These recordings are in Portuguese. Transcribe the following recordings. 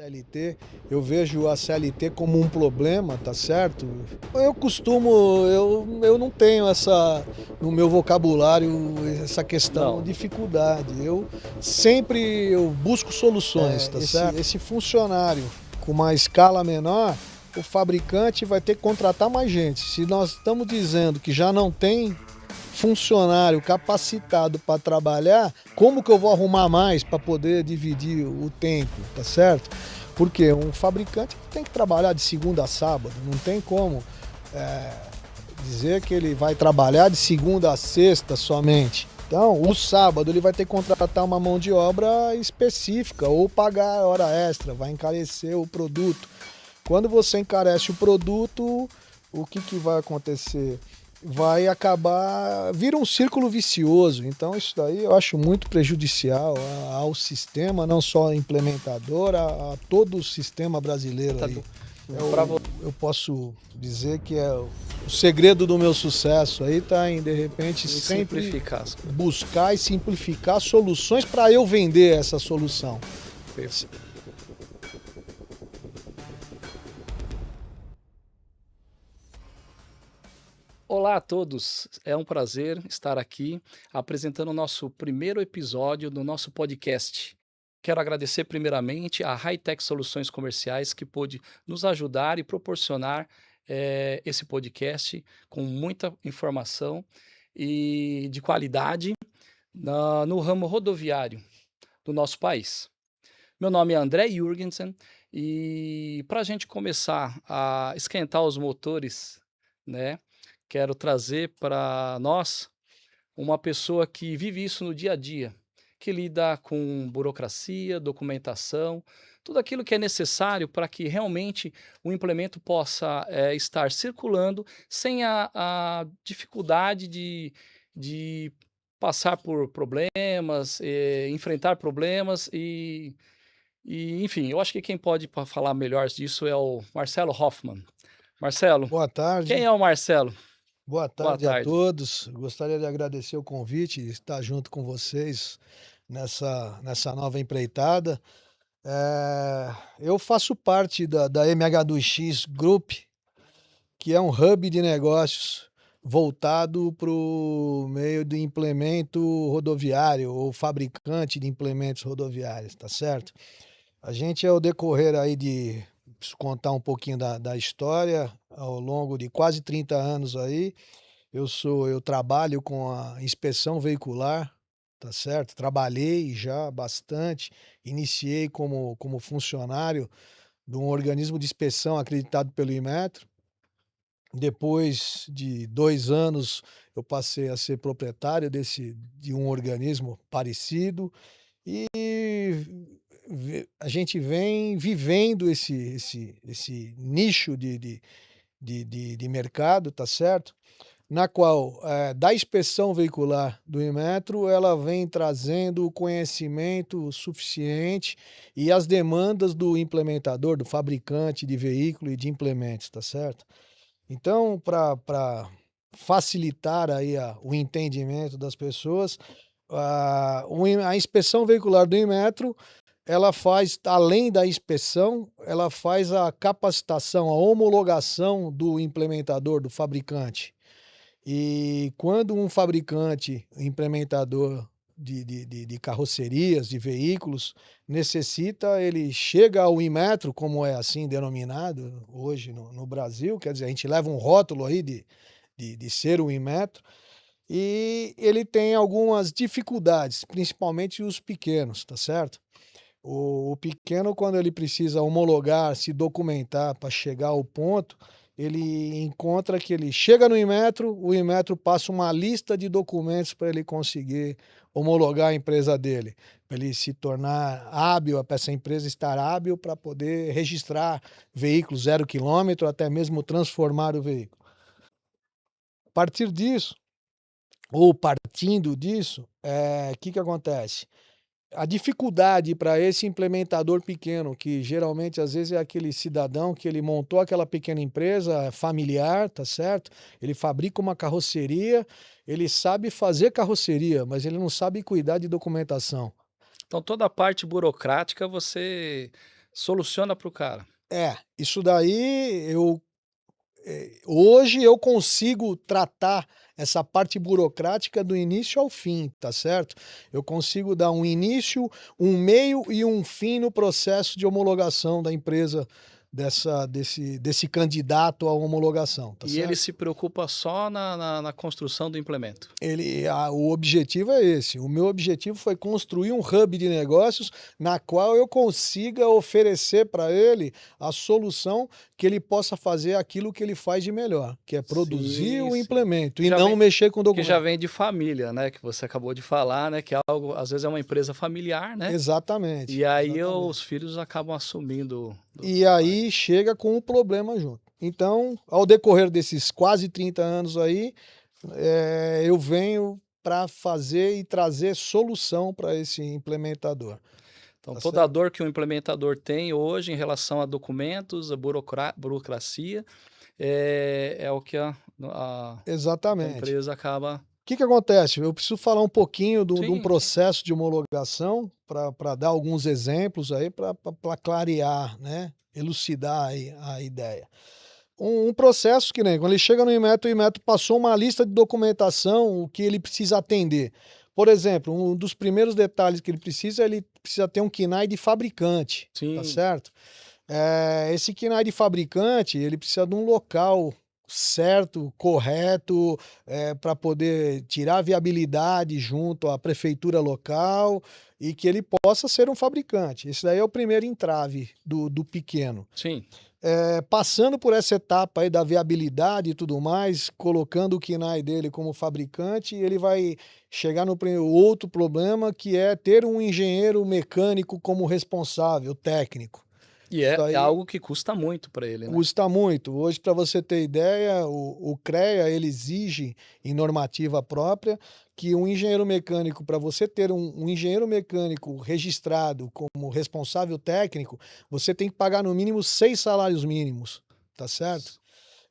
CLT, eu vejo a CLT como um problema, tá certo? Eu não tenho no meu vocabulário essa questão Não. dificuldade. Eu busco soluções, tá certo? Esse funcionário com uma escala menor, o fabricante vai ter que contratar mais gente. Se nós estamos dizendo que já não tem funcionário capacitado para trabalhar, como que eu vou arrumar mais para poder dividir o tempo, tá certo? Porque um fabricante tem que trabalhar de segunda a sábado, não tem como dizer que ele vai trabalhar de segunda a sexta somente. Então, o sábado ele vai ter que contratar uma mão de obra específica ou pagar hora extra, vai encarecer o produto. Quando você encarece o produto, o que vai acontecer? Vai acabar, vira um círculo vicioso. Então isso daí eu acho muito prejudicial ao sistema, não só implementador, a todo o sistema brasileiro aí. Eu posso dizer que o segredo do meu sucesso aí está em, de repente, sempre Simplificar as coisas. buscar e simplificar soluções para eu vender essa solução. Olá a todos, é um prazer estar aqui apresentando o nosso primeiro episódio do nosso podcast. Quero agradecer primeiramente a Hightech Soluções Comerciais que pôde nos ajudar e proporcionar esse podcast com muita informação e de qualidade no ramo rodoviário do nosso país. Meu nome é André Jürgensen e para a gente começar a esquentar os motores, né, quero trazer para nós uma pessoa que vive isso no dia a dia, que lida com burocracia, documentação, tudo aquilo que é necessário para que realmente o implemento possa estar circulando sem a dificuldade de passar por problemas, enfrentar problemas enfim, eu acho que quem pode falar melhor disso é o Marcelo Hoffman. Marcelo, Boa quem tarde. é o Marcelo? Boa Boa tarde a tarde. todos. Gostaria de agradecer o convite e estar junto com vocês nessa nova empreitada. Eu faço parte da MH2X Group, que é um hub de negócios voltado para o meio de implemento rodoviário ou fabricante de implementos rodoviários, tá certo? A gente, ao decorrer aí preciso contar um pouquinho da história, ao longo de quase 30 anos aí, eu trabalho com a inspeção veicular, tá certo? Trabalhei já bastante, iniciei como funcionário de um organismo de inspeção acreditado pelo Inmetro. Depois de 2 anos, eu passei a ser proprietário de um organismo parecido e a gente vem vivendo esse nicho de mercado, tá certo? Na qual, da inspeção veicular do Inmetro, ela vem trazendo o conhecimento suficiente e as demandas do implementador, do fabricante de veículo e de implementos, tá certo? Então, para facilitar aí o entendimento das pessoas, a inspeção veicular do Inmetro, ela faz, além da inspeção, ela faz a capacitação, a homologação do implementador, do fabricante. E quando um fabricante, implementador de carrocerias, de veículos, necessita, ele chega ao Inmetro, como é assim denominado hoje no Brasil, quer dizer, a gente leva um rótulo aí de ser o Inmetro, e ele tem algumas dificuldades, principalmente os pequenos, tá certo? O pequeno, quando ele precisa homologar, se documentar para chegar ao ponto, ele encontra que ele chega no Inmetro, o Inmetro passa uma lista de documentos para ele conseguir homologar a empresa dele, para ele se tornar hábil, para essa empresa estar hábil para poder registrar veículos 0 km, até mesmo transformar o veículo. A partir disso, ou partindo disso, que acontece? A dificuldade para esse implementador pequeno, que geralmente às vezes é aquele cidadão que ele montou aquela pequena empresa familiar, tá certo? Ele fabrica uma carroceria, ele sabe fazer carroceria, mas ele não sabe cuidar de documentação. Então toda a parte burocrática você Soluciona para o cara. Isso daí hoje eu consigo tratar essa parte burocrática do início ao fim, tá certo? Eu consigo dar um início, um meio e um fim no processo de homologação da empresa desse candidato à homologação, tá E ele certo? se preocupa só na construção do implemento. O objetivo é esse. O meu objetivo foi construir um hub de negócios na qual eu consiga oferecer para ele a solução que ele possa fazer aquilo que ele faz de melhor, que é produzir Sim, o sim. implemento Que e já não vem mexer com que já documento. vem de família, né, que você acabou de falar, né, que é algo às vezes é uma empresa familiar, né, Exatamente, e aí os exatamente. filhos acabam assumindo E do pai. aí chega com o problema junto. Então, ao decorrer desses quase 30 anos aí, eu venho para fazer e trazer solução para esse implementador, Então tá toda a certo? dor que o implementador tem hoje em relação a documentos, a burocracia, é o que a Exatamente. empresa acaba Que acontece? Eu preciso falar um pouquinho de um sim, sim, processo de homologação para dar alguns exemplos aí para clarear, né, elucidar aí a ideia. Um processo que nem quando ele chega no Inmetro, o Inmetro passou uma lista de documentação, o que ele precisa atender. Por exemplo, um dos primeiros detalhes que ele precisa ter um KNAI de fabricante, tá sim, certo? Esse KNAI de fabricante, ele precisa de um local certo, correto, para poder tirar a viabilidade junto à prefeitura local e que ele possa ser um fabricante. Esse daí é o primeiro entrave do pequeno. sim. Passando por essa etapa aí da viabilidade e tudo mais, colocando o KNAI dele como fabricante, ele vai chegar no outro problema, que é ter um engenheiro mecânico como responsável técnico. E Isso é aí algo que custa muito para ele, né. custa muito. Hoje, para você ter ideia, o CREA ele exige em normativa própria que um engenheiro mecânico, para você ter um engenheiro mecânico registrado como responsável técnico, você tem que pagar no mínimo 6 salários mínimos, tá certo?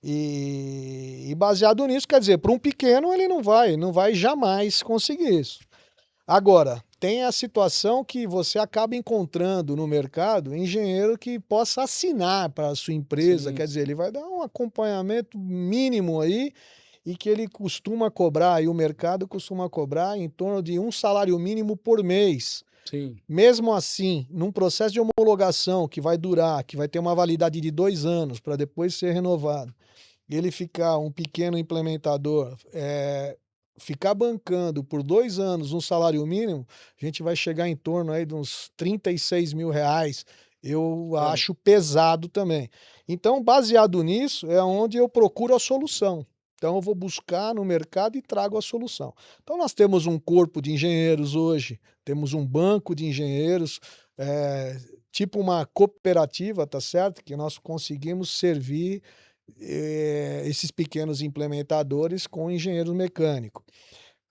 E baseado nisso, quer dizer, para um pequeno ele não vai jamais conseguir isso. Agora, tem a situação que você acaba encontrando no mercado engenheiro que possa assinar para a sua empresa, Sim, quer dizer, ele vai dar um acompanhamento mínimo aí e que ele costuma cobrar, e o mercado costuma cobrar em torno de um salário mínimo por mês. sim. Mesmo assim, num processo de homologação que vai durar, que vai ter uma validade de 2 anos para depois ser renovado, ele ficar um pequeno implementador, ficar bancando por 2 anos um salário mínimo, a gente vai chegar em torno aí de uns R$ 36.000, eu É. acho pesado também. Então, baseado nisso, é onde eu procuro a solução. Então eu vou buscar no mercado e trago a solução. Então nós temos um corpo de engenheiros hoje, temos um banco de engenheiros, eh, tipo uma cooperativa, tá certo? Que nós conseguimos servir esses pequenos implementadores com engenheiro mecânico.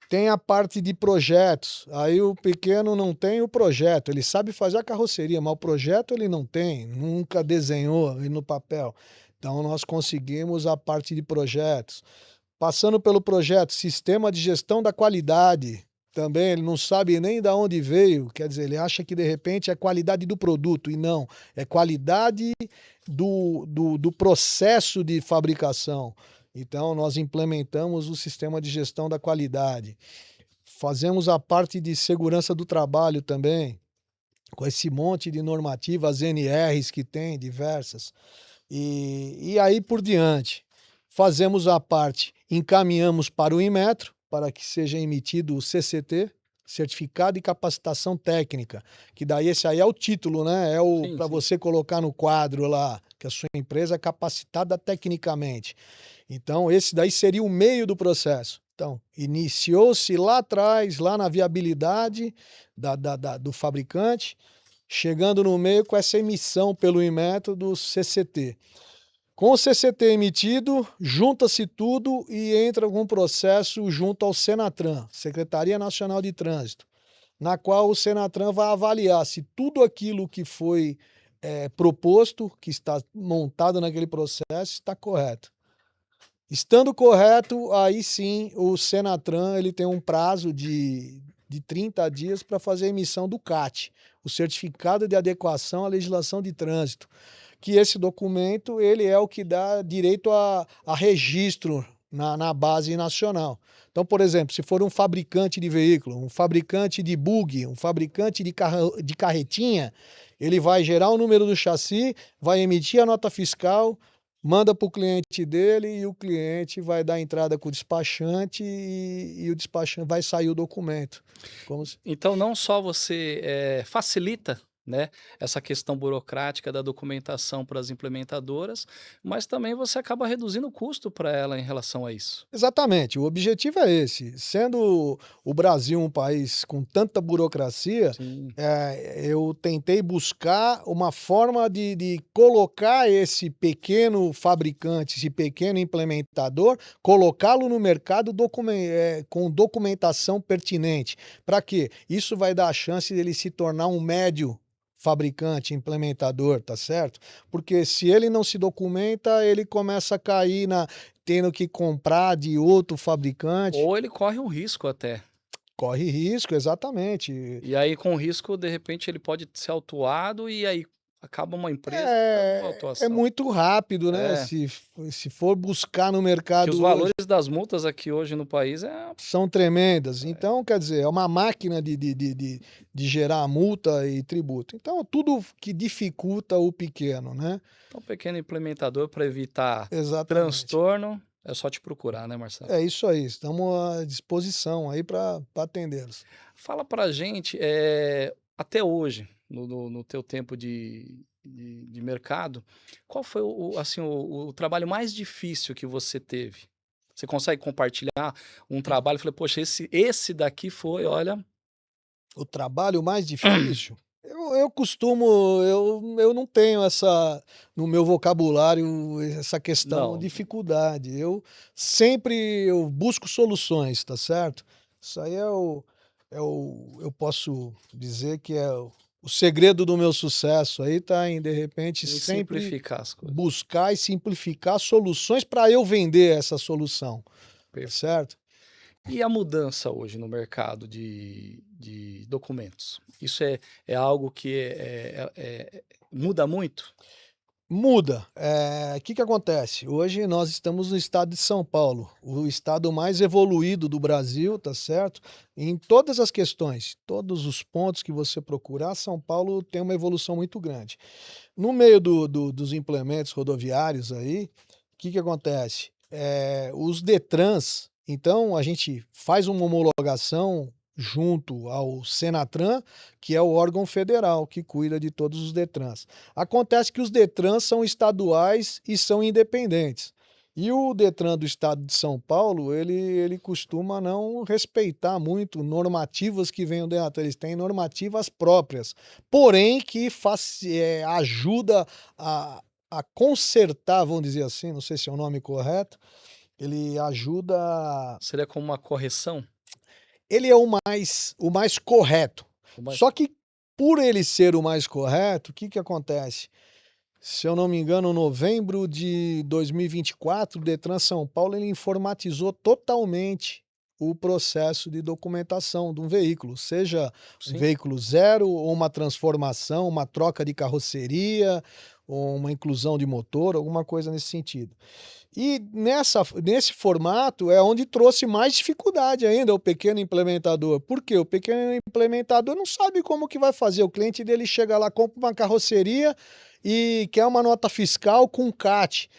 Tem a parte de projetos, aí o pequeno não tem o projeto, ele sabe fazer a carroceria, mas o projeto ele não tem, nunca desenhou ali no papel. Então nós conseguimos a parte de projetos. Passando pelo projeto sistema de gestão da qualidade, também ele não sabe nem da onde veio, quer dizer, ele acha que de repente é qualidade do produto e não, é qualidade do processo de fabricação. Então nós implementamos o sistema de gestão da qualidade. Fazemos a parte de segurança do trabalho também, com esse monte de normativas NRs que tem, diversas. E aí por diante. Fazemos a parte, encaminhamos para o Inmetro, para que seja emitido o CCT, Certificado de Capacitação Técnica, que daí esse aí é o título, né, é o Sim, para sim. você colocar no quadro lá, que a sua empresa é capacitada tecnicamente. Então esse daí seria o meio do processo. Então, iniciou-se lá atrás, lá na viabilidade do fabricante, chegando no meio com essa emissão pelo Inmetro do CCT. Com o CCT emitido, junta-se tudo e entra algum processo junto ao Senatran, Secretaria Nacional de Trânsito, na qual o Senatran vai avaliar se tudo aquilo que foi proposto, que está montado naquele processo, está correto. Estando correto, aí sim o Senatran ele tem um prazo de de 30 dias para fazer a emissão do CAT, o Certificado de Adequação à Legislação de Trânsito, que esse documento ele é o que dá direito a registro na base nacional. Então, por exemplo, se for um fabricante de veículo, um fabricante de bug, um fabricante de carretinha, ele vai gerar o número do chassi, vai emitir a nota fiscal, manda para o cliente dele e o cliente vai dar entrada com o despachante e o despachante vai sair o documento. Como se... Então não só você, facilita, né, essa questão burocrática da documentação para as implementadoras, mas também você acaba reduzindo o custo para ela em relação a isso. Exatamente, o objetivo é esse. Sendo o Brasil um país com tanta burocracia, Sim. eu tentei buscar uma forma de colocar esse pequeno fabricante, esse pequeno implementador, colocá-lo no mercado com documentação pertinente. Para quê? Isso vai dar a chance dele se tornar um médio fabricante, implementador, tá certo? Porque se ele não se documenta, ele começa a cair tendo que comprar de outro fabricante, Ou ele corre um risco até. corre risco, exatamente. E aí com o risco, de repente, ele pode ser autuado e aí acaba uma empresa com uma É autuação. muito rápido, né, É, se for buscar no que os mercado hoje, valores das multas aqui hoje no país são tremendas. Então, quer dizer, é uma máquina de gerar multa e tributo. Então, tudo que dificulta o pequeno, né. então pequeno implementador para evitar Exatamente. transtorno, é só te procurar, né, Marcelo? É isso aí, estamos à disposição aí para atendê-los. Fala pra gente, até hoje, no teu tempo de mercado, qual foi assim, o trabalho mais difícil que você teve? Você consegue compartilhar um trabalho? Falei: "Poxa, esse daqui foi, olha". O trabalho mais difícil? Eu costumo eu não tenho essa no meu vocabulário essa questão Não, dificuldade, eu busco soluções, tá certo? Isso aí eu posso dizer que é o segredo do meu sucesso aí tá em, de repente, em sempre simplificar as coisas. buscar e simplificar soluções para eu vender essa solução, tá Perfeito. certo? E a mudança hoje no mercado de documentos? Isso é algo que muda muito? Muda. Que acontece? Hoje nós estamos no estado de São Paulo, o estado mais evoluído do Brasil, tá certo? Em todas as questões, todos os pontos que você procurar, São Paulo tem uma evolução muito grande. No meio dos implementos rodoviários aí, o que acontece? Os Detrans, então a gente faz uma homologação junto ao Senatran, que é o órgão federal que cuida de todos os Detrans. Acontece que os Detrans são estaduais e são independentes. E o Detran do estado de São Paulo, ele costuma não respeitar muito normativas que venham dentro, eles têm normativas próprias, porém que ajuda a consertar, vamos dizer assim, não sei se é o nome correto, ele ajuda, Seria como uma correção? ele é o mais correto. Uma Só que por ele ser o mais correto, o que acontece? Se eu não me engano, novembro de 2024, o Detran São Paulo ele informatizou totalmente o processo de documentação de um veículo, seja um sim. veículo zero ou uma transformação, uma troca de carroceria, ou uma inclusão de motor, alguma coisa nesse sentido. E nesse formato é onde trouxe mais dificuldade ainda o pequeno implementador. Por quê? O pequeno implementador não sabe como que vai fazer. O cliente dele chega lá, compra uma carroceria e quer uma nota fiscal com CAT,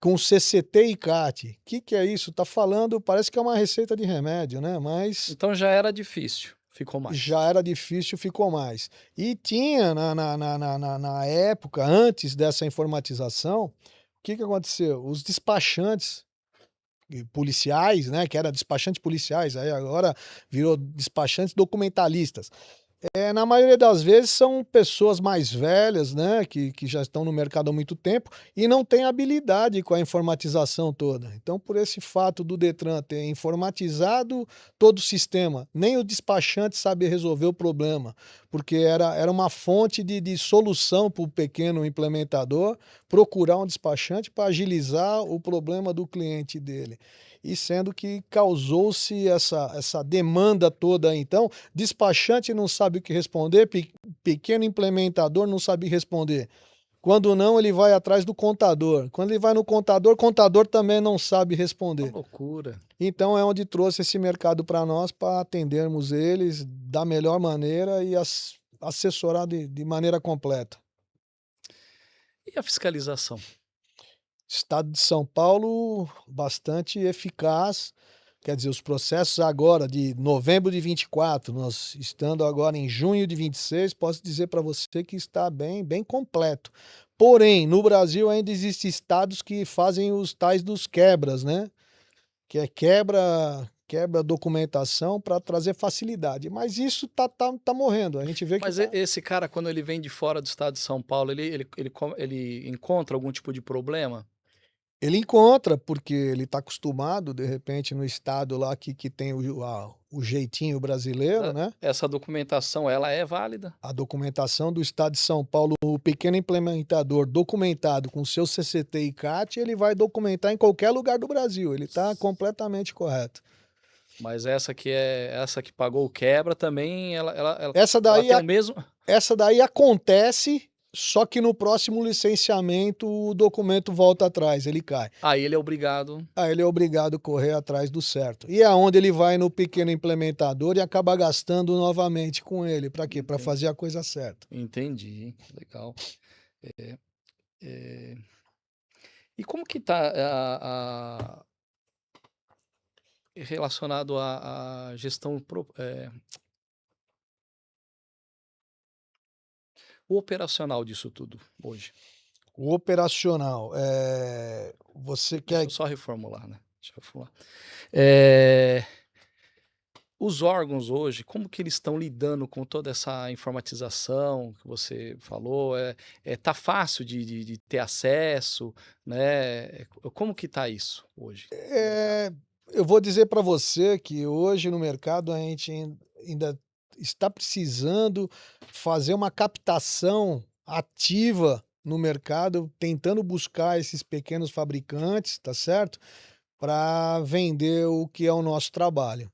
com CCT e CAT. Que é isso? Tá falando, parece que é uma receita de remédio, né? Mas Então já era difícil, ficou mais. já era difícil, ficou mais. E tinha na época, antes dessa informatização, o que aconteceu? Os despachantes policiais, né, que era despachantes policiais, aí agora virou despachantes documentalistas. Na maioria das vezes são pessoas mais velhas, né, que já estão no mercado há muito tempo e não têm habilidade com a informatização toda. Então, por esse fato do Detran ter informatizado todo o sistema, nem o despachante sabe resolver o problema, porque era uma fonte de solução para o pequeno implementador procurar um despachante para agilizar o problema do cliente dele. E sendo que causou-se essa demanda toda, então, despachante não sabe o que responder, pequeno implementador não sabe responder. Quando não, ele vai atrás do contador. Quando ele vai no contador, contador também não sabe Uma responder. loucura. Então é onde trouxe esse mercado para nós, para atendermos eles da melhor maneira e assessorar de maneira completa. E a fiscalização? Estado de São Paulo, bastante eficaz. Quer dizer, os processos agora de novembro de 24, nós estando agora em junho de 26, posso dizer para você que está bem completo. Porém, no Brasil ainda existem estados que fazem os tais dos quebras, né? Que é quebra documentação para trazer facilidade. Mas isso tá morrendo. A gente vê que Mas tá. esse cara, quando ele vem de fora do estado de São Paulo, ele encontra algum tipo de problema? Ele encontra, porque ele está acostumado, de repente, no estado lá que tem o jeitinho brasileiro, Ah, né? essa documentação, ela é válida? A documentação do estado de São Paulo, o pequeno implementador documentado com seu CCT e CAT, ele vai documentar em qualquer lugar do Brasil. Ele está completamente correto. Mas essa que pagou o quebra também, Essa ela daí, tem o mesmo. essa daí acontece, só que no próximo licenciamento o documento volta atrás, ele cai. Aí ele é obrigado. Aí ele é obrigado a correr atrás do certo. E é onde ele vai no pequeno implementador e acaba gastando novamente com ele. Para quê? Para Enten- fazer a coisa certa. Entendi, legal. É, é, e como que tá relacionado à gestão, o operacional disso tudo hoje? O operacional, você Deixa quer. eu só reformular, né? Deixa eu reformular. Eh, Os órgãos hoje, como que eles estão lidando com toda essa informatização que você falou? Tá fácil de ter acesso, né? Como que tá isso hoje no mercado? Eu vou dizer para você que hoje no mercado a gente ainda está precisando fazer uma captação ativa no mercado, tentando buscar esses pequenos fabricantes, tá certo? Para vender o que é o nosso trabalho.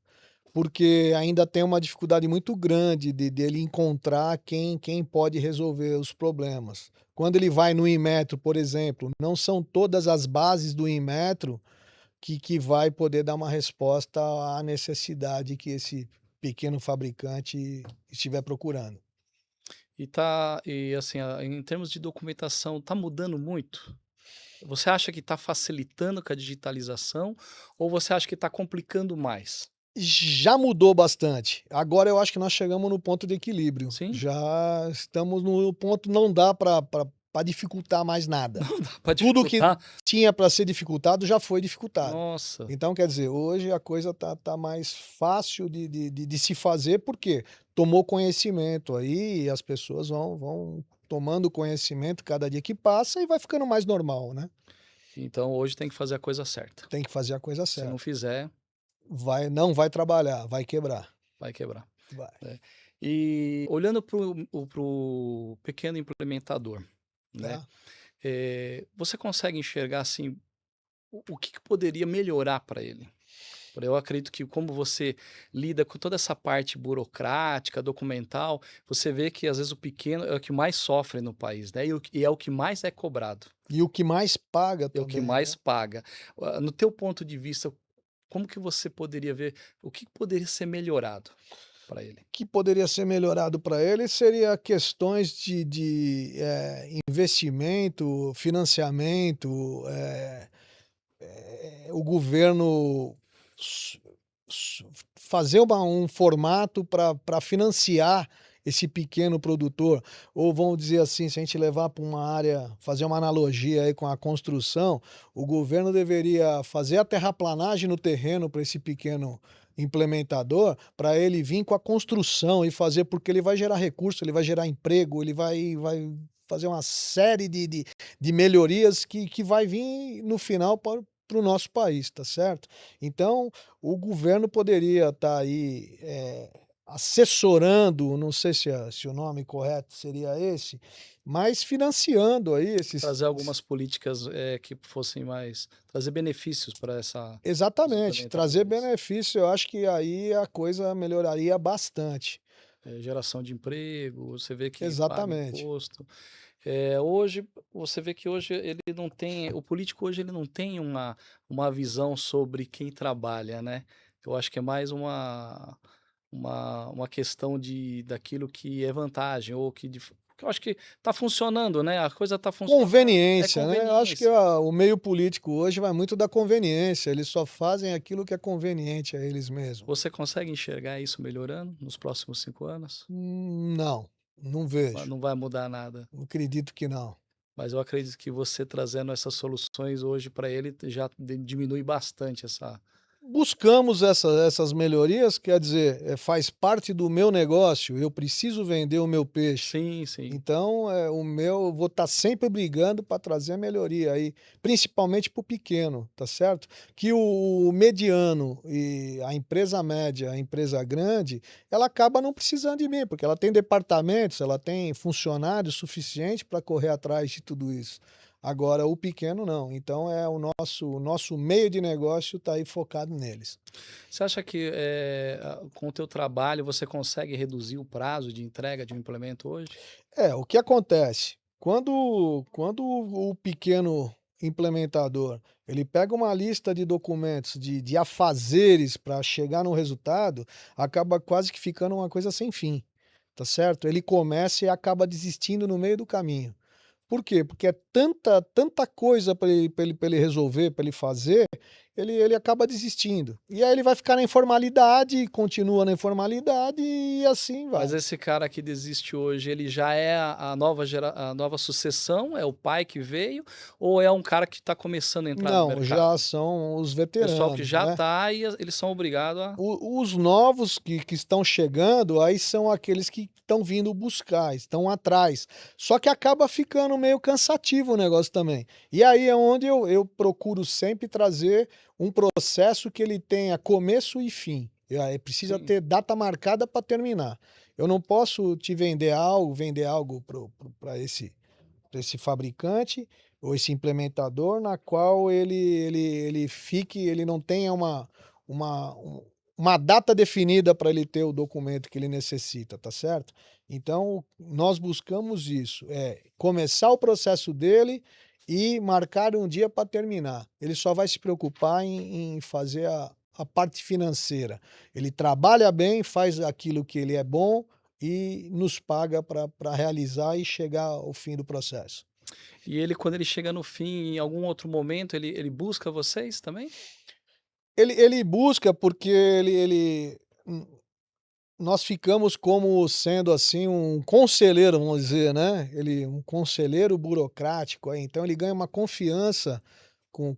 Porque ainda tem uma dificuldade muito grande dele encontrar quem pode resolver os problemas. Quando ele vai no Inmetro, por exemplo, não são todas as bases do Inmetro que vai poder dar uma resposta à necessidade que esse pequeno fabricante estiver procurando. E assim, em termos de documentação, tá mudando muito? Você acha que está facilitando com a digitalização ou você acha que está complicando mais? Já mudou bastante. Agora eu acho que nós chegamos no ponto de equilíbrio. Sim? Já estamos no ponto, não dá para dificultar mais nada. Não dá para Tudo que dificultar? tinha para ser dificultado já foi dificultado. Nossa. Então, quer dizer, hoje a coisa tá mais fácil de se fazer, porque tomou conhecimento aí e as pessoas vão tomando conhecimento cada dia que passa e vai ficando mais normal, né. Então hoje tem que fazer a coisa certa. Tem que fazer a coisa Se não certa. fizer, Não vai trabalhar, vai quebrar. vai quebrar, Vai, né. E olhando para o pequeno implementador, né, tá. você consegue enxergar, assim, o que que poderia melhorar para ele? Eu acredito que como você lida com toda essa parte burocrática, documental, você vê que às vezes o pequeno é o que mais sofre no país, né, e é o que mais é cobrado, E o que mais paga é o que também, mais né. paga. No teu ponto de vista, como que você poderia ver o que poderia ser melhorado para ele? Que poderia ser melhorado para ele seria questões investimento, financiamento, o governo s s fazer um formato para financiar esse pequeno produtor, ou vamos dizer assim, se a gente levar para uma área fazer uma analogia aí com a construção, o governo deveria fazer a terraplanagem no terreno para esse pequeno implementador, para ele vir com a construção e fazer, porque ele vai gerar recurso, ele vai gerar emprego, ele vai fazer uma série de melhorias que vai vir no final para o nosso país, tá certo? Então, o governo poderia estar aí, assessorando, não sei se o nome correto seria esse, mas financiando aí esses. Trazer algumas políticas, que fossem mais trazer benefícios para os Exatamente, trazer implementadores. benefício, eu acho que aí a coisa melhoraria bastante. Geração de emprego, você vê que paga Exatamente. imposto. Hoje você vê que hoje ele não tem o político hoje ele não tem uma visão sobre quem trabalha, né. Eu acho que é mais uma questão daquilo que é vantagem ou que eu acho que está funcionando, né, a coisa está funcionando, é Conveniência, né, eu acho que conveniência. o meio político hoje vai muito da conveniência, eles só fazem aquilo que é conveniente a eles mesmos. Você consegue enxergar isso melhorando nos próximos 5 anos? Não, não vejo, Não vai mudar nada, acredito que não. mas eu acredito que você trazendo essas soluções hoje para ele já diminui bastante essa. Buscamos essas melhorias, quer dizer, faz parte do meu negócio, eu preciso vender o meu peixe. Sim, sim. Então, o meu eu vou estar sempre brigando para trazer a melhoria aí, principalmente para o pequeno, tá certo? Que o mediano e a empresa média, a empresa grande, ela acaba não precisando de mim, porque ela tem departamentos, ela tem funcionários suficiente para correr atrás de tudo isso. Agora o pequeno não, então o nosso meio de negócio está aí focado neles. Você acha que, com o teu trabalho você consegue reduzir o prazo de entrega de um implemento hoje? O que acontece? Quando o pequeno implementador, ele pega uma lista de documentos, de afazeres para chegar no resultado, acaba quase que ficando uma coisa sem fim, tá certo? Ele começa e acaba desistindo no meio do caminho. Por quê? Porque é tanta coisa para ele resolver, para ele fazer, ele acaba desistindo. E aí ele vai ficar na informalidade, continua na informalidade e assim Mas vai. esse cara que desiste hoje, ele já é a nova sucessão? É o pai que veio? Ou é um cara que está começando a entrar no Não, já mercado? são os Pessoal que veteranos, já né. está e eles são obrigados a. Os novos que estão chegando, aí são aqueles que estão vindo buscar, estão atrás. Só que acaba ficando meio cansativo o negócio também. E aí é onde eu procuro sempre trazer um processo que ele tenha começo e fim. E aí precisa Sim. ter data marcada para terminar. Eu não posso te vender algo para esse fabricante ou esse implementador na qual ele não tenha uma um uma data definida para ele ter o documento que ele necessita, tá certo? Então, nós buscamos isso, começar o processo dele e marcar um dia para terminar. Ele só vai se preocupar em fazer a parte financeira. Ele trabalha bem, faz aquilo que ele é bom e nos paga para realizar e chegar ao fim do processo. E ele quando ele chega no fim, em algum outro momento, ele busca vocês também? Ele busca porque hum, nós ficamos como sendo, assim, um conselheiro, vamos dizer, né, um conselheiro burocrático, aí, então ele ganha uma confiança com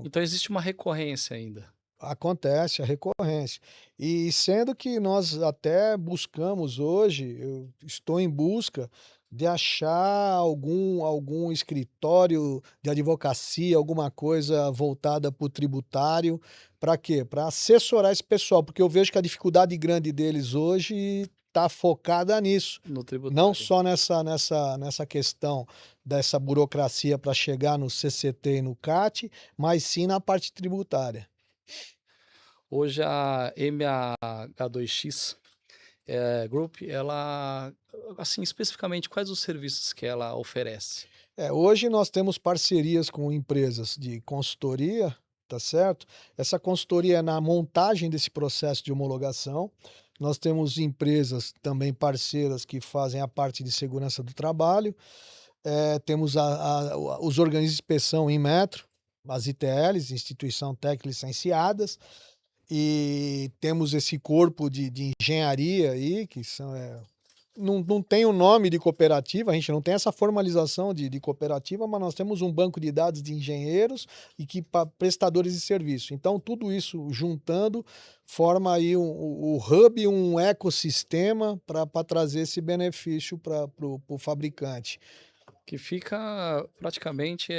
Então existe uma recorrência ainda. acontece, a recorrência. E sendo que nós até buscamos hoje, eu estou em busca de achar algum escritório de advocacia, alguma coisa voltada para o tributário, para quê? Para assessorar esse pessoal, porque eu vejo que a dificuldade grande deles hoje está focada nisso, No não tributário. só nessa questão dessa burocracia para chegar no CCT e no CAT, mas sim na parte tributária. Hoje a MH2X, Group, ela, assim, especificamente, quais os serviços que ela oferece? Hoje nós temos parcerias com empresas de consultoria, tá certo? Essa consultoria é na montagem desse processo de homologação. Nós temos empresas também parceiras que fazem a parte de segurança do trabalho. Temos os organismos de inspeção em metro, as ITLs, Instituição Técnica Licenciadas, e temos esse corpo de engenharia aí, que são não tem o nome de cooperativa, a gente não tem essa formalização de cooperativa, mas nós temos um banco de dados de engenheiros e que prestadores de serviço. Então, tudo isso juntando forma aí o hub, um ecossistema para trazer esse benefício para o fabricante. Que fica praticamente,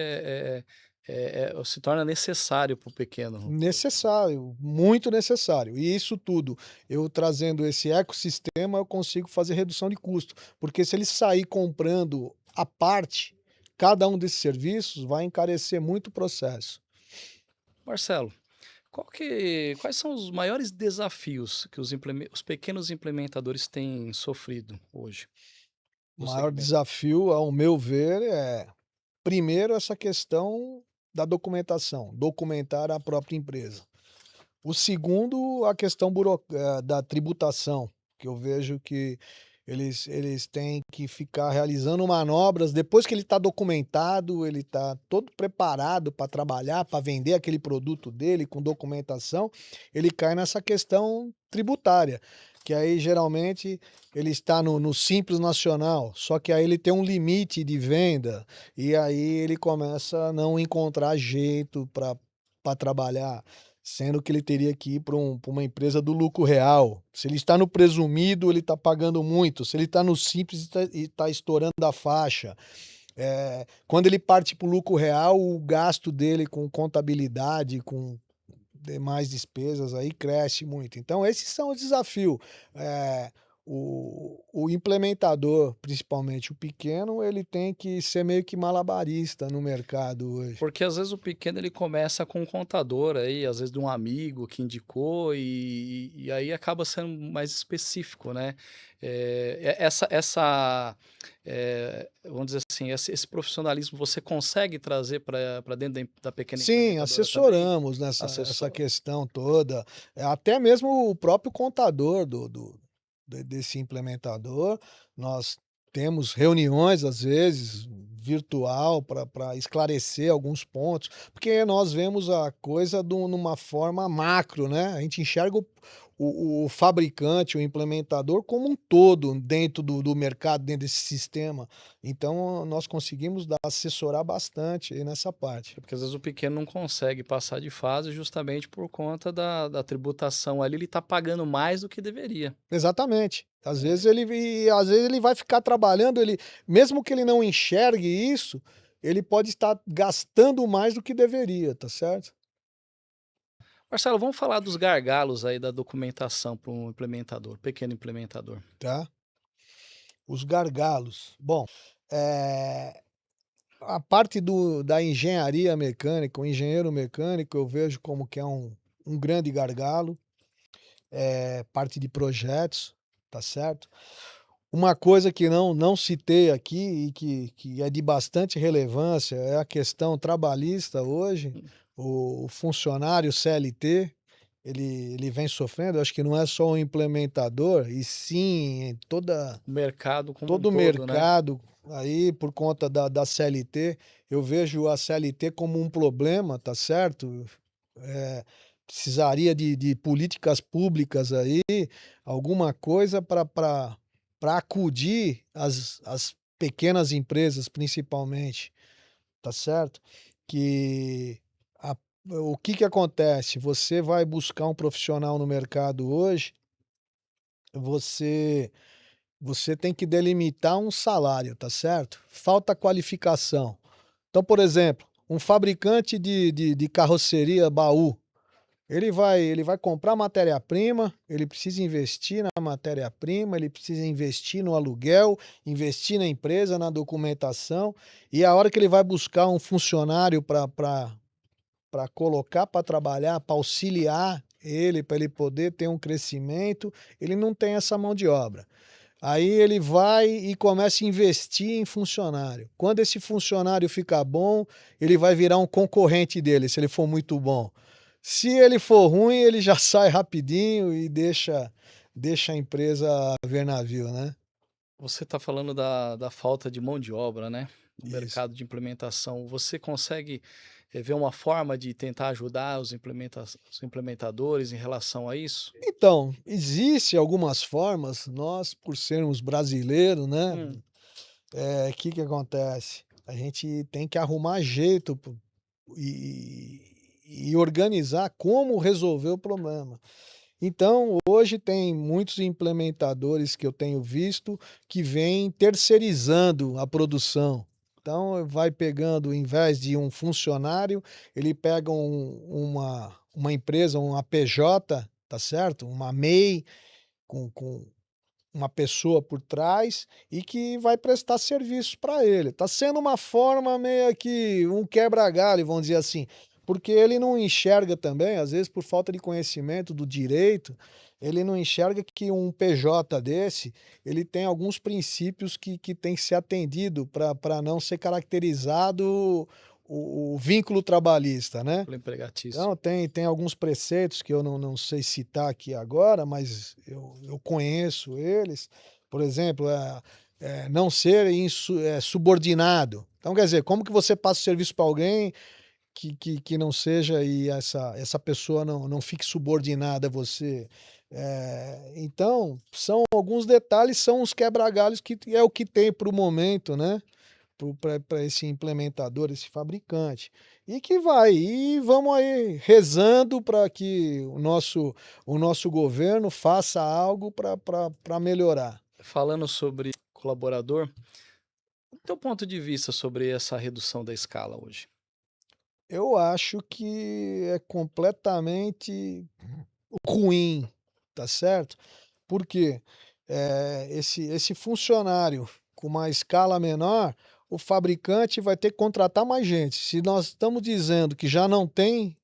se torna necessário para o pequeno. Necessário, muito necessário. E isso tudo, eu trazendo esse ecossistema, eu consigo fazer redução de custo, porque se ele sair comprando à parte, cada um desses serviços vai encarecer muito o processo. Marcelo, quais são os maiores desafios que os pequenos implementadores têm sofrido hoje O no maior segmento? desafio, ao meu ver, primeiro, essa questão da documentação, documentar a própria empresa. O segundo, a questão da tributação, que eu vejo que eles têm que ficar realizando manobras depois que ele está documentado, ele está todo preparado para trabalhar, para vender aquele produto dele com documentação, ele cai nessa questão tributária, que aí geralmente ele está no Simples Nacional, só que aí ele tem um limite de venda, e aí ele começa a não encontrar jeito para trabalhar. Sendo que ele teria que ir para uma empresa do lucro real. Se ele está no presumido, ele está pagando muito. Se ele está no simples, está estourando a faixa. Quando ele parte para o lucro real, o gasto dele com contabilidade, com demais despesas aí cresce muito. Então esses são os desafios. O implementador, principalmente o pequeno, ele tem que ser meio que malabarista no mercado hoje. Porque às vezes o pequeno ele começa com um contador aí, às vezes de um amigo que indicou e aí acaba sendo mais específico, né. Vamos dizer assim, esse profissionalismo você consegue trazer para dentro da pequena Sim, implementadora também? assessoramos nessa essa Assessor questão toda, até mesmo o próprio contador desse implementador, nós temos reuniões, às vezes, virtual para esclarecer alguns pontos, porque nós vemos a coisa numa forma macro, né, a gente enxerga o fabricante, o implementador como um todo dentro do mercado, dentro desse sistema, então nós conseguimos assessorar bastante aí nessa parte. porque às vezes o pequeno não consegue passar de fase justamente por conta da tributação ali, ele está pagando mais do que deveria, Exatamente. né. Às vezes ele vai ficar trabalhando, ele mesmo que ele não enxergue isso, ele pode estar gastando mais do que deveria, tá certo? Marcelo, vamos falar dos gargalos aí da documentação para um implementador, pequeno implementador. Tá? Os gargalos. Bom, a parte da engenharia mecânica, o engenheiro mecânico, eu vejo como que é um grande gargalo, parte de projetos, tá certo? Uma coisa que não citei aqui e que é de bastante relevância é a questão trabalhista hoje. O funcionário CLT, ele vem sofrendo, eu acho que não é só o implementador, e sim O mercado como um todo o todo, né. mercado aí por conta da CLT. Eu vejo a CLT como um problema, tá certo? Eh, Precisaria de políticas públicas aí, alguma coisa para acudir as pequenas empresas principalmente, tá certo? Que a o que que acontece? Você vai buscar um profissional no mercado hoje, você você tem que delimitar um salário, tá certo? Falta qualificação. Então, por exemplo, um fabricante de carroceria baú, ele vai comprar matéria-prima, ele precisa investir na matéria-prima, ele precisa investir no aluguel, investir na empresa, na documentação, e a hora que ele vai buscar um funcionário para colocar para trabalhar, para auxiliar ele, para ele poder ter um crescimento, ele não tem essa mão de obra. Aí ele vai e começa a investir em funcionário. Quando esse funcionário ficar bom, ele vai virar um concorrente dele, se ele for muito bom. Se ele for ruim, ele já sai rapidinho e deixa a empresa a ver navio, né. Você está falando da falta de mão de obra, né. no Isso. mercado de implementação, você consegue, ver uma forma de tentar ajudar os implementadores em relação a isso? Então, existe algumas formas, nós por sermos brasileiros, né, Hum, que acontece? A gente tem que arrumar jeito e organizar como resolver o problema. Então, hoje tem muitos implementadores que eu tenho visto que vêm terceirizando a produção. Então, vai pegando, em vez de um funcionário, ele pega uma empresa, uma PJ, tá certo? Uma MEI, com uma pessoa por trás e que vai prestar serviços para ele. Tá sendo uma forma meio que um quebra-galho, vamos dizer assim, porque ele não enxerga também, às vezes por falta de conhecimento do direito, ele não enxerga que um PJ desse, ele tem alguns princípios que tem que ser atendido para não ser caracterizado o vínculo trabalhista, né? pelo empregatício. Então tem alguns preceitos que eu não sei citar aqui agora, mas eu conheço eles. Por exemplo, não ser subordinado. Então, quer dizer, como que você passa o serviço para alguém que não seja e essa pessoa não fique subordinada a você? Então, são alguns detalhes, são os quebra-galhos que é o que tem para o momento, né? Para esse implementador, esse fabricante. E que vai, e vamos aí rezando para que o nosso governo faça algo para melhorar. Falando sobre colaborador, o teu ponto de vista sobre essa redução da escala hoje? Eu acho que é completamente ruim, tá certo? Porque, esse funcionário com uma escala menor, o fabricante vai ter que contratar mais gente. Se nós estamos dizendo que já não tem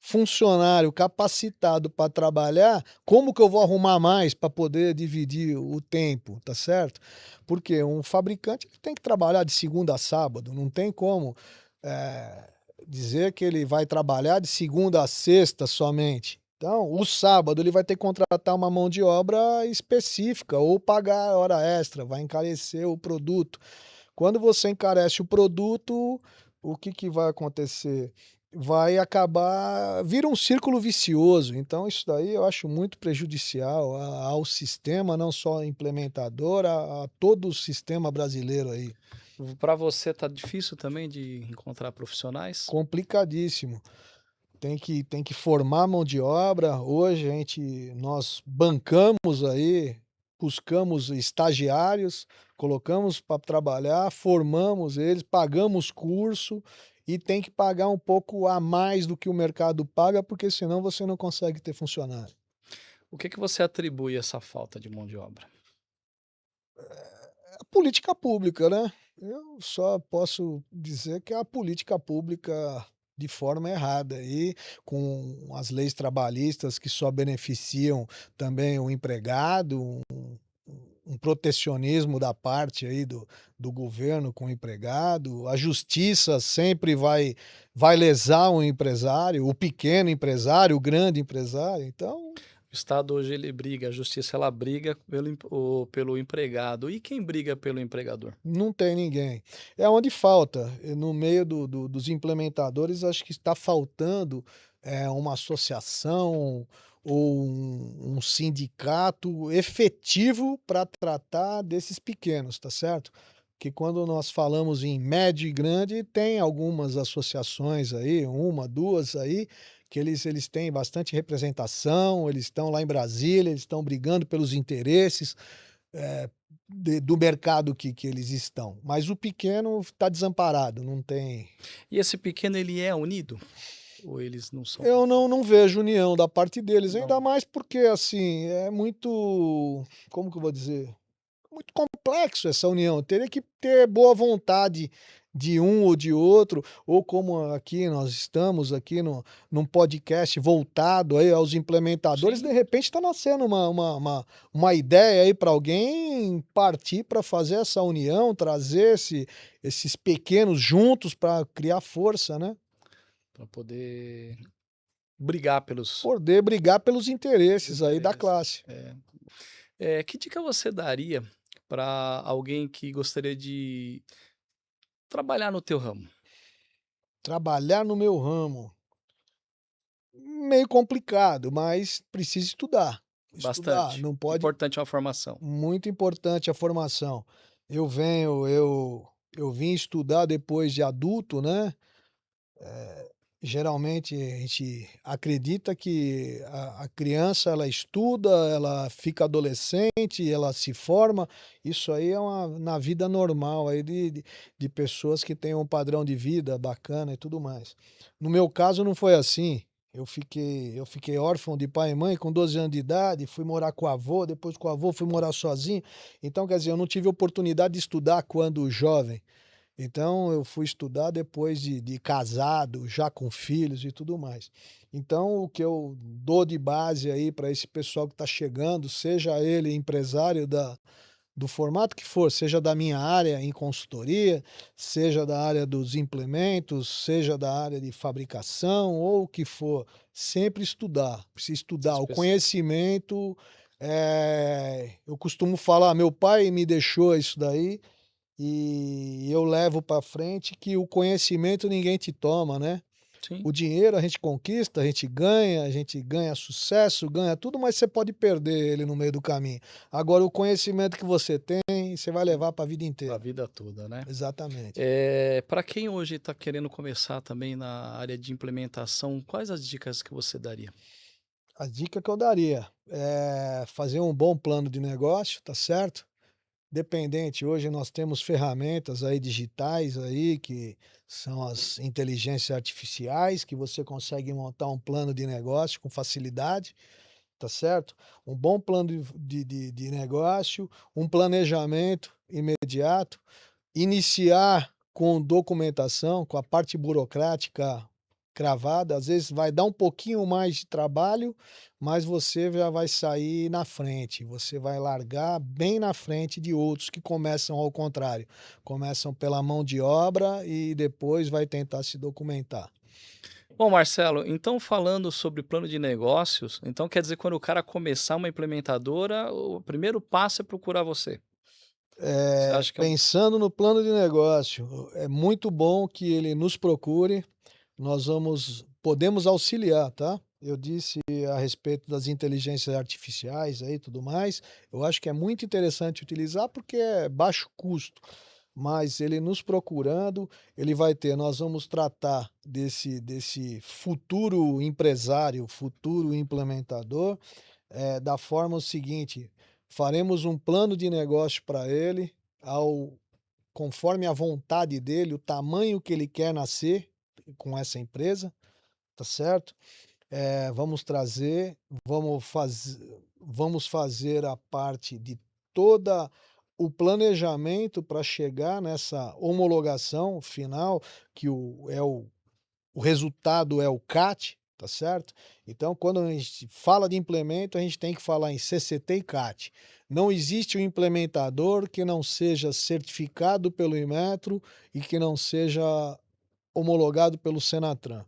funcionário capacitado para trabalhar, como que eu vou arrumar mais para poder dividir o tempo, tá certo? Porque um fabricante ele tem que trabalhar de segunda a sábado, não tem como, eh, dizer que ele vai trabalhar de segunda a sexta somente. Então, o sábado ele vai ter que contratar uma mão de obra específica ou pagar hora extra, vai encarecer o produto. Quando você encarece o produto, o que vai acontecer? Vai acabar vira um círculo vicioso, então isso daí eu acho muito prejudicial ao sistema, não só implementador, a todo o sistema brasileiro aí. Para você tá difícil também de encontrar profissionais? Complicadíssimo. Tem que formar mão de obra. Hoje nós bancamos aí, buscamos estagiários, colocamos para trabalhar, formamos eles, pagamos curso e tem que pagar um pouco a mais do que o mercado paga, porque senão você não consegue ter funcionário. O que que você atribui essa falta de mão de obra? A política pública, né. Eu só posso dizer que é a política pública de forma errada aí, com as leis trabalhistas que só beneficiam também o empregado, um protecionismo da parte aí do governo com o empregado, a justiça sempre vai lesar o empresário, o pequeno empresário, o grande empresário, então O Estado hoje ele briga, a justiça ela briga pelo empregado. E quem briga pelo empregador? não tem ninguém. É onde falta, no meio dos implementadores, acho que está faltando, uma associação ou um sindicato efetivo para tratar desses pequenos, tá certo? Que quando nós falamos em médio e grande, tem algumas associações aí, uma, 2 aí, que eles têm bastante representação, eles estão lá em Brasília, eles estão brigando pelos interesses, eh, do mercado que eles estão, mas o pequeno está desamparado, não tem. E esse pequeno ele é unido? Ou eles não são Eu não vejo união da parte deles, ainda não. mais porque, assim, é muito, como que eu vou dizer? Muito complexo essa união, teria que ter boa vontade de um ou de outro, ou como aqui nós estamos aqui num podcast voltado aí aos implementadores, de Sim, repente está nascendo uma ideia aí para alguém partir para fazer essa união, trazer esses pequenos juntos para criar força, né. para poder brigar pelos Poder brigar pelos interesses aí da interesses. classe. É. Que dica você daria para alguém que gostaria de trabalhar no teu ramo? Trabalhar no meu ramo, meio complicado, mas precisa estudar. Estudar, Bastante. não pode. Importante é uma formação. Muito importante a formação. Eu venho eu vim estudar depois de adulto, né. Geralmente a gente acredita que a criança ela estuda, ela fica adolescente, ela se forma, isso aí é uma na vida normal aí de pessoas que têm um padrão de vida bacana e tudo mais. No meu caso não foi assim, eu fiquei órfão de pai e mãe com 12 anos de idade, fui morar com o avô, depois com o avô fui morar sozinho, então quer dizer, eu não tive oportunidade de estudar quando jovem. Então eu fui estudar depois de casado, já com filhos e tudo mais. Então o que eu dou de base aí para esse pessoal que está chegando, seja ele empresário do formato que for, seja da minha área em consultoria, seja da área dos implementos, seja da área de fabricação ou o que for, sempre estudar, precisa Se estudar. O espe conhecimento, eu costumo falar, meu pai me deixou isso daí, e eu levo para frente que o conhecimento ninguém te toma, né. sim, O dinheiro a gente conquista, a gente ganha sucesso, ganha tudo, mas você pode perder ele no meio do caminho. Agora o conhecimento que você tem, você vai levar para a vida pra inteira. vida toda, né. Exatamente. Pra quem hoje está querendo começar também na área de implementação, quais as dicas que você daria? A dica que eu daria é fazer um bom plano de negócio, tá certo? Dependente, hoje nós temos ferramentas aí digitais aí, que são as inteligências artificiais, que você consegue montar um plano de negócio com facilidade, tá certo? Um bom plano de negócio, um planejamento imediato, iniciar com documentação, com a parte burocrática cravada, às vezes vai dar um pouquinho mais de trabalho, mas você já vai sair na frente, você vai largar bem na frente de outros que começam ao contrário, começam pela mão de obra e depois vai tentar se documentar. Bom, Marcelo, então falando sobre plano de negócios, então quer dizer quando o cara começar uma implementadora, o primeiro passo é procurar você. Você acha que é um Pensando no plano de negócio, é muito bom que ele nos procure. Nós podemos auxiliar, tá? Eu disse a respeito das inteligências artificiais aí, e tudo mais, eu acho que é muito interessante utilizar, porque é baixo custo, mas ele nos procurando, ele vai ter nós vamos tratar desse futuro empresário, futuro implementador, da forma o seguinte: faremos um plano de negócio para ele, ao conforme a vontade dele, o tamanho que ele quer nascer com essa empresa, tá certo? Vamos trazer, vamos fazer a parte de toda o planejamento para chegar nessa homologação final, que o resultado é o CAT, tá certo? Então, quando a gente fala de implemento, a gente tem que falar em CCT e CAT. Não existe um implementador que não seja certificado pelo Inmetro e que não seja homologado pelo Senatran.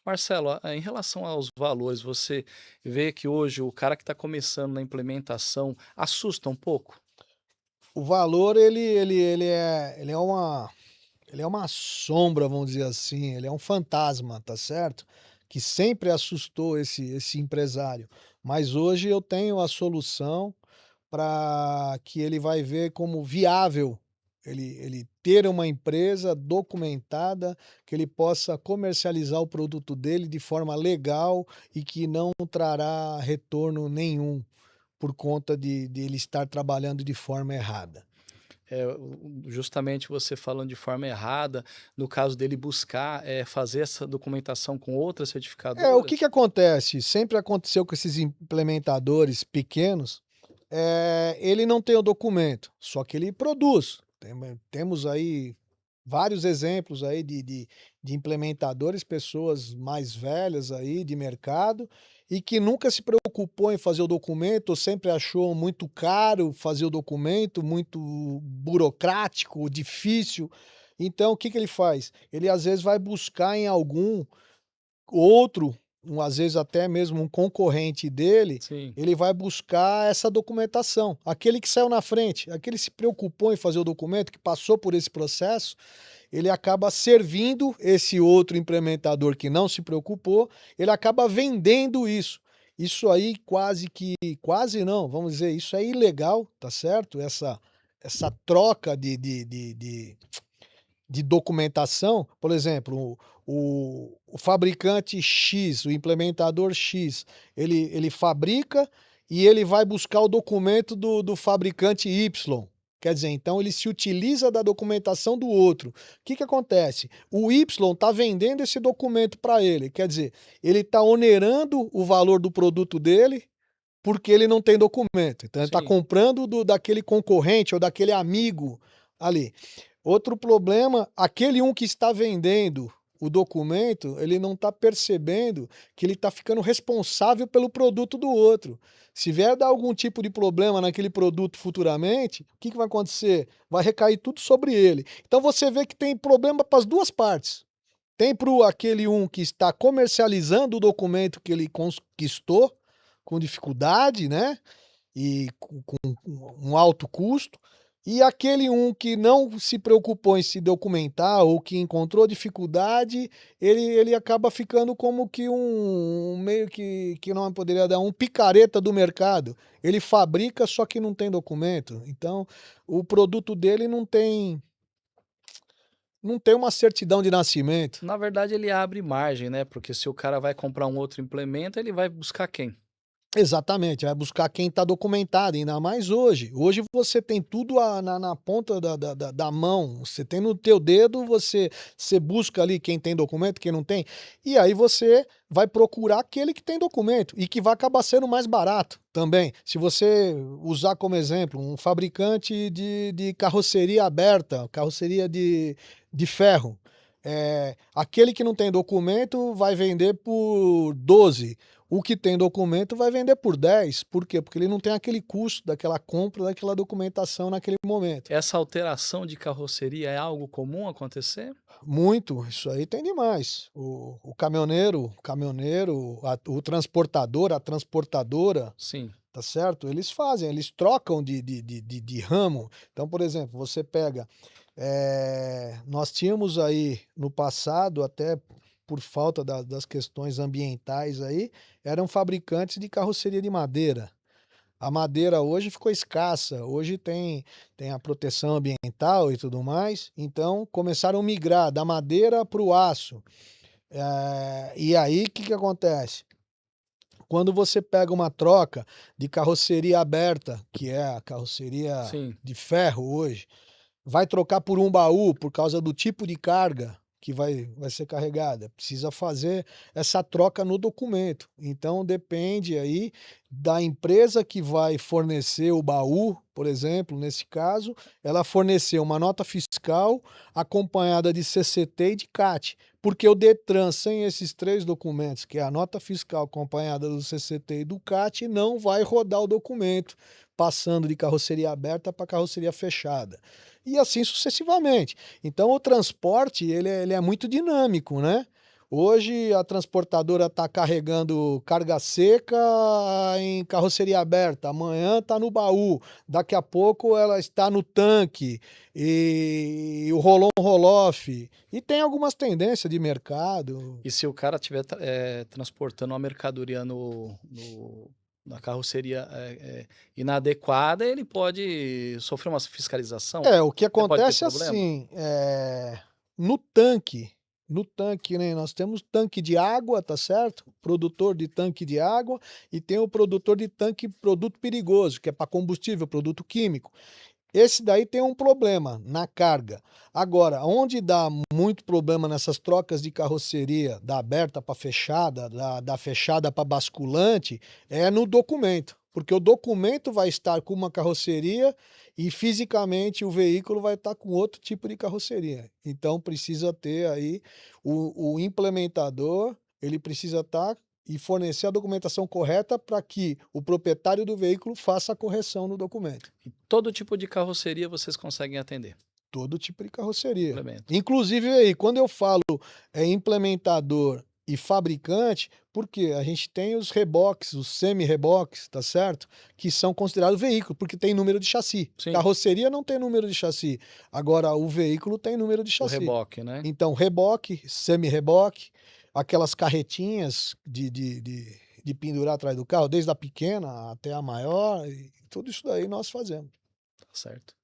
Marcelo, em relação aos valores, você vê que hoje o cara que está começando na implementação assusta um pouco? O valor ele é uma sombra, vamos dizer assim, ele é um fantasma, tá certo? Que sempre assustou esse empresário. Mas hoje eu tenho a solução para que ele vai ver como viável ele ter uma empresa documentada, que ele possa comercializar o produto dele de forma legal e que não trará retorno nenhum por conta de ele estar trabalhando de forma errada. Justamente você falando de forma errada, no caso dele buscar, fazer essa documentação com outras O que certificadoras? que acontece? Sempre aconteceu com esses implementadores pequenos, ele não tem o documento, só que ele produz. Temos aí vários exemplos aí de implementadores, pessoas mais velhas aí de mercado, e que nunca se preocupou em fazer o documento, ou sempre achou muito caro fazer o documento, muito burocrático, difícil. Então o que que ele faz? Ele às vezes vai buscar em algum outro às vezes até mesmo um concorrente dele, Sim, ele vai buscar essa documentação. Aquele que saiu na frente, aquele que se preocupou em fazer o documento, que passou por esse processo, ele acaba servindo esse outro implementador que não se preocupou, ele acaba vendendo isso. Isso aí quase não, vamos dizer, isso é ilegal, tá certo? Essa troca de documentação, por exemplo, o fabricante X, o implementador X, ele fabrica e ele vai buscar o documento do fabricante Y. Quer dizer, então ele se utiliza da documentação do outro. O que que acontece? O Y está vendendo esse documento para ele, quer dizer, ele está onerando o valor do produto dele porque ele não tem documento. Então ele está sim. comprando daquele concorrente ou daquele amigo ali. Outro problema, aquele um que está vendendo o documento, ele não está percebendo que ele está ficando responsável pelo produto do outro. Se vier dar algum tipo de problema naquele produto futuramente, o que que vai acontecer? Vai recair tudo sobre ele. Então você vê que tem problema para as duas partes. Tem para aquele um que está comercializando o documento que ele conquistou com dificuldade, né? E com um alto custo, e aquele um que não se preocupou em se documentar ou que encontrou dificuldade, ele acaba ficando como que um meio que não poderia dar, um picareta do mercado. Ele fabrica, só que não tem documento. Então, o produto dele não tem uma certidão de nascimento. Na verdade, ele abre margem, né, porque se o cara vai comprar um outro implemento, ele vai buscar quem? Exatamente, vai buscar quem está documentado, ainda mais hoje. Hoje você tem tudo na ponta da mão, você tem no teu dedo, você busca ali quem tem documento, quem não tem, e aí você vai procurar aquele que tem documento e que vai acabar sendo mais barato também. Se você usar como exemplo um fabricante de carroceria aberta, carroceria de ferro, aquele que não tem documento vai vender por 12. O que tem documento vai vender por 10. Por quê? Porque ele não tem aquele custo daquela compra, daquela documentação naquele momento. Essa alteração de carroceria é algo comum acontecer? Muito, isso aí tem demais. O caminhoneiro, o transportador, a transportadora, Sim, tá certo? Eles fazem, eles trocam de ramo. Então, por exemplo, você pega, nós tínhamos aí no passado, até por falta das questões ambientais aí, eram fabricantes de carroceria de madeira. A madeira hoje ficou escassa, hoje tem a proteção ambiental e tudo mais, então começaram a migrar da madeira para o aço. E aí o que que acontece? Quando você pega uma troca de carroceria aberta, que é a carroceria sim. de ferro hoje, vai trocar por um baú por causa do tipo de carga que vai ser carregada. Precisa fazer essa troca no documento. Então depende aí da empresa que vai fornecer o baú, por exemplo, nesse caso, ela forneceu uma nota fiscal acompanhada de CCT e de CAT. Porque o Detran, sem esses 3 documentos, que é a nota fiscal acompanhada do CCT e do CAT, não vai rodar o documento, passando de carroceria aberta para carroceria fechada. E assim sucessivamente. Então o transporte ele é muito dinâmico, né. Hoje a transportadora está carregando carga seca em carroceria aberta, amanhã está no baú, daqui a pouco ela está no tanque, e o roll-on roll-off, e tem algumas tendências de mercado. E se o cara estiver transportando uma mercadoria na carroceria, inadequada, ele pode sofrer uma fiscalização? O que Pode ter acontece problema? assim, no tanque no tanque, né, nós temos tanque de água, tá certo? Produtor de tanque de água e tem o produtor de tanque produto perigoso, que é para combustível, produto químico. Esse daí tem um problema na carga. Agora, onde dá muito problema nessas trocas de carroceria, da aberta para fechada, da fechada para basculante, é no documento. Porque o documento vai estar com uma carroceria e fisicamente o veículo vai estar com outro tipo de carroceria. Então precisa ter aí o implementador, ele precisa estar e fornecer a documentação correta para que o proprietário do veículo faça a correção no documento. E todo tipo de carroceria vocês conseguem atender? Todo tipo de carroceria. Complemento. Inclusive aí, quando eu falo, implementador e fabricante, porque a gente tem os reboques, os semi-reboques, tá certo? Que são considerados veículo, porque tem número de chassi. Sim, Carroceria não tem número de chassi, agora o veículo tem número de o chassi. reboque, né. Então, reboque, semi-reboque, aquelas carretinhas de pendurar atrás do carro, desde a pequena até a maior, e tudo isso daí nós fazemos. Tá certo.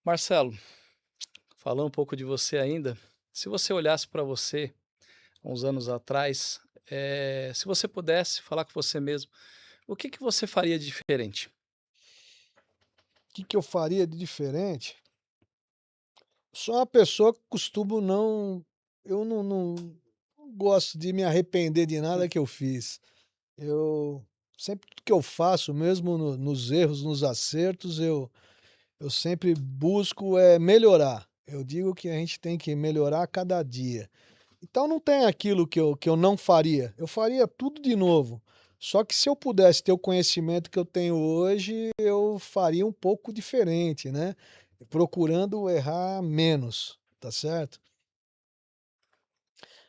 Marcelo, falando um pouco de você ainda, se você olhasse para você há uns anos atrás, se você pudesse falar com você mesmo, o que que você faria de diferente? Que eu faria de diferente? Sou uma pessoa que costumo não eu não gosto de me arrepender de Hum, nada que eu fiz. Eu sempre tudo que eu faço, mesmo nos erros, nos acertos, eu sempre busco, melhorar. Eu digo que a gente tem que melhorar a cada dia. Então não tem aquilo que eu não faria, eu faria tudo de novo. Só que se eu pudesse ter o conhecimento que eu tenho hoje, eu faria um pouco diferente, né, procurando errar menos, tá certo?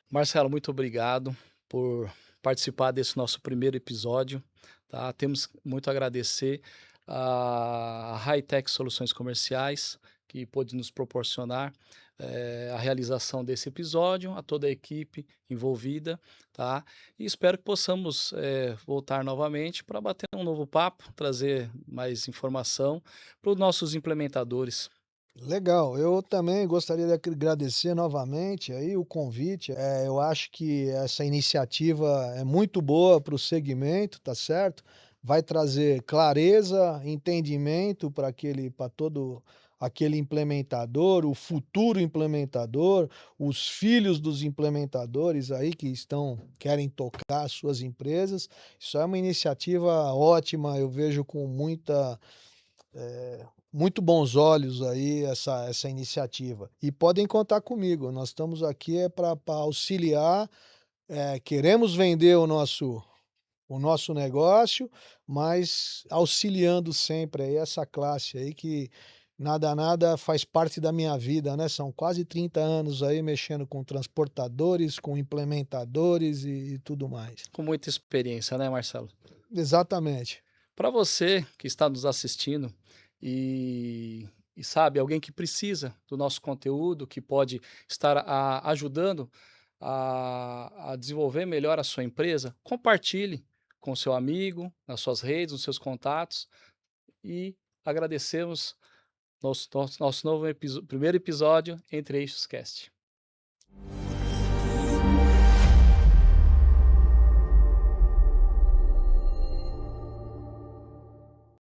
Marcelo, muito obrigado por participar desse nosso primeiro episódio, tá. Temos muito a agradecer a Hightech Soluções Comerciais, que pôde nos proporcionar, a realização desse episódio, a toda a equipe envolvida, tá. E espero que possamos, voltar novamente para bater um novo papo, trazer mais informação para os nossos implementadores. Legal, eu também gostaria de agradecer novamente aí o convite. Eu acho que essa iniciativa é muito boa para o segmento, tá certo? Vai trazer clareza, entendimento para todo aquele implementador, o futuro implementador, os filhos dos implementadores aí que querem tocar suas empresas. Isso é uma iniciativa ótima, eu vejo com muito bons olhos aí essa iniciativa. E podem contar comigo, nós estamos aqui para auxiliar, queremos vender o nosso negócio, mas auxiliando sempre aí essa classe aí que nada faz parte da minha vida, né, são quase 30 anos aí mexendo com transportadores, com implementadores e tudo mais. Com muita experiência, né, Marcelo? Exatamente. Para você que está nos assistindo e sabe, alguém que precisa do nosso conteúdo, que pode estar ajudando a desenvolver melhor a sua empresa, compartilhe com seu amigo, nas suas redes, nos seus contatos e agradecemos nosso novo primeiro episódio Entre Eixos Cast.